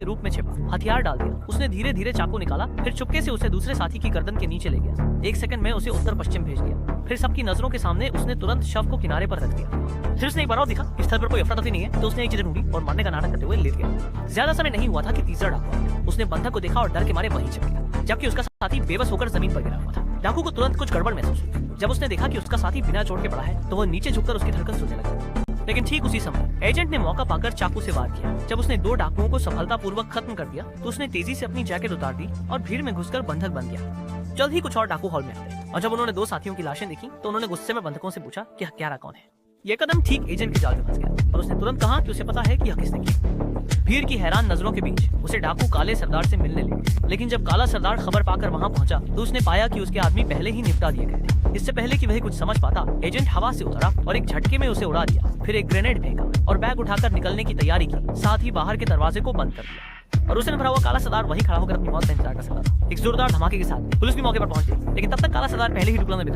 रूप में छिपा, हथियार डाल दिया। उसने धीरे धीरे चाकू निकाला, फिर चुपके से उसे दूसरे साथी की गर्दन के नीचे ले गया। 1 सेकंड में उसे उत्तर पश्चिम भेज दिया। फिर सबकी नजरों के सामने उसने तुरंत शव को किनारे पर रख दिया। फिर उसने एक बार और देखा कि स्थल पर कोई अफरा तफरी नहीं है, तो उसने एक चीज ढूंढी और मारने का नाटक करते हुए लेट गया। ज्यादा समय नहीं हुआ था कि तीसरा डाकू आया। उसने बंधक को देखा और डर के मारे वहीं छिप गया, जबकि उसका साथी बेबस होकर जमीन पर गिरा हुआ था। डाकू को तुरंत कुछ गड़बड़ महसूस हुई। जब उसने देखा कि उसका साथी बिना चोट के पड़ा है, तो वह नीचे झुककर उसकी धड़कन सुनने लगा। लेकिन ठीक उसी समय एजेंट ने मौका पाकर चाकू से वार किया। जब उसने 2 डाकुओं को सफलतापूर्वक खत्म कर दिया, तो उसने तेजी से अपनी जैकेट उतार दी और भीड़ में घुसकर बंधक बन गया। जल्द ही कुछ और डाकू हॉल में आ गए और जब उन्होंने 2 साथियों की लाशें देखी, तो उन्होंने गुस्से में बंधकों से पूछा कि हत्यारा कौन है। यह कदम ठीक एजेंट के जाल में फंस गया और उसने तुरंत कहा कि उसे पता है कि यह किसने किया। भीड़ की हैरान नजरों के बीच उसे डाकू काले सरदार से मिलने ले गए। लेकिन जब काला सरदार खबर पाकर वहां पहुंचा, तो उसने पाया कि उसके आदमी पहले ही निपटा दिए गए थे। इससे पहले कि वह कुछ समझ पाता, एजेंट हवा से उतरा और एक झटके में उसे उड़ा दिया। फिर एक ग्रेनेड फेंका और बैग उठाकर निकलने की तैयारी की, साथ ही बाहर के दरवाजे को बंद कर दिया। और उसने भरा हुआ काला सरदार वहीं खड़ा होकर अपनी मौत का इंतजार कर सकता था। एक जोरदार धमाके के साथ पुलिस भी मौके पर पहुंच गई, लेकिन तब तक काला सरदार पहले ही टुकड़ों में बिखर